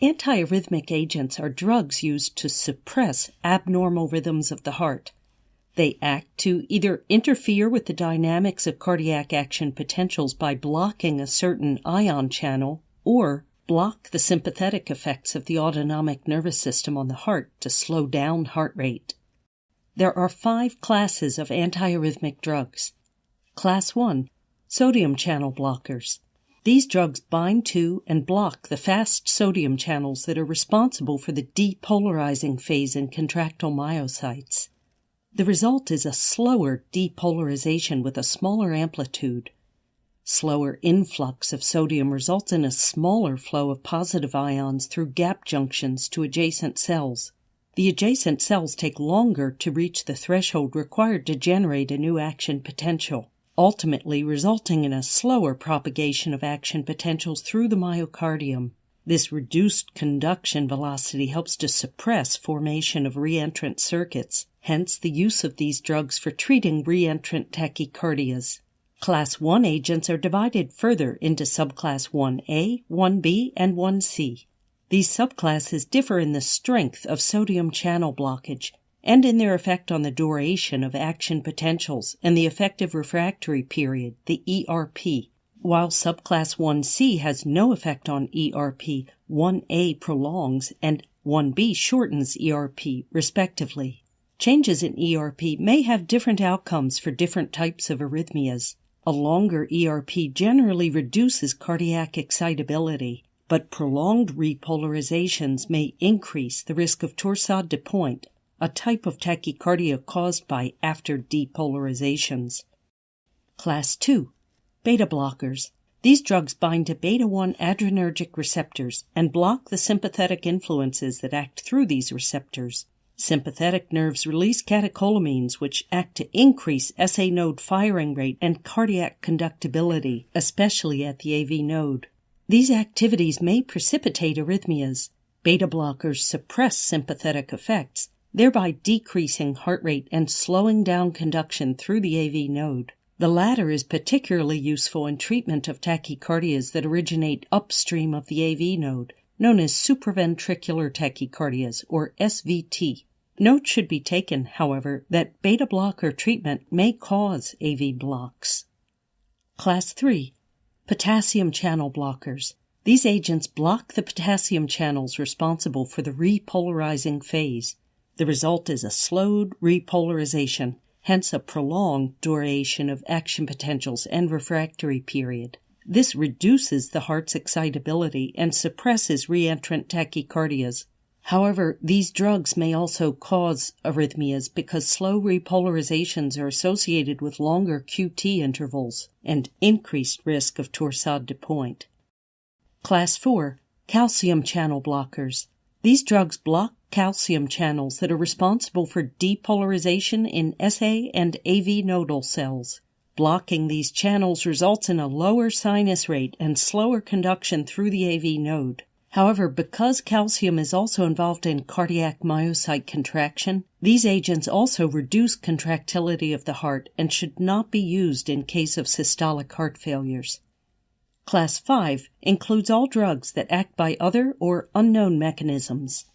Antiarrhythmic agents are drugs used to suppress abnormal rhythms of the heart. They act to either interfere with the dynamics of cardiac action potentials by blocking a certain ion channel, or block the sympathetic effects of the autonomic nervous system on the heart to slow down heart rate. There are 5 classes of antiarrhythmic drugs. Class 1, sodium channel blockers. These drugs bind to and block the fast sodium channels that are responsible for the depolarizing phase in contractile myocytes. The result is a slower depolarization with a smaller amplitude. Slower influx of sodium results in a smaller flow of positive ions through gap junctions to adjacent cells. The adjacent cells take longer to reach the threshold required to generate a new action potential, ultimately resulting in a slower propagation of action potentials through the myocardium. This reduced conduction velocity helps to suppress formation of reentrant circuits, hence the use of these drugs for treating reentrant tachycardias. Class 1 agents are divided further into subclass 1A, 1B, and 1C. These subclasses differ in the strength of sodium channel blockage and in their effect on the duration of action potentials and the effective refractory period, the ERP. While subclass 1C has no effect on ERP, 1A prolongs and 1B shortens ERP, respectively. Changes in ERP may have different outcomes for different types of arrhythmias. A longer ERP generally reduces cardiac excitability, but prolonged repolarizations may increase the risk of torsade de pointe, a type of tachycardia caused by after depolarizations. Class 2. Beta blockers. These drugs bind to beta-1 adrenergic receptors and block the sympathetic influences that act through these receptors. Sympathetic nerves release catecholamines, which act to increase SA node firing rate and cardiac conductibility, especially at the AV node. These activities may precipitate arrhythmias. Beta blockers suppress sympathetic effects, thereby decreasing heart rate and slowing down conduction through the AV node. The latter is particularly useful in treatment of tachycardias that originate upstream of the AV node, known as supraventricular tachycardias, or SVT. Note should be taken, however, that beta blocker treatment may cause AV blocks. Class 3. Potassium channel blockers. These agents block the potassium channels responsible for the repolarizing phase. The result is a slowed repolarization, hence a prolonged duration of action potentials and refractory period. This reduces the heart's excitability and suppresses reentrant tachycardias. However, these drugs may also cause arrhythmias because slow repolarizations are associated with longer QT intervals and increased risk of torsade de pointe. Class 4. Calcium channel blockers. These drugs block calcium channels that are responsible for depolarization in SA and AV nodal cells. Blocking these channels results in a lower sinus rate and slower conduction through the AV node. However, because calcium is also involved in cardiac myocyte contraction, these agents also reduce contractility of the heart and should not be used in case of systolic heart failures. Class 5 includes all drugs that act by other or unknown mechanisms.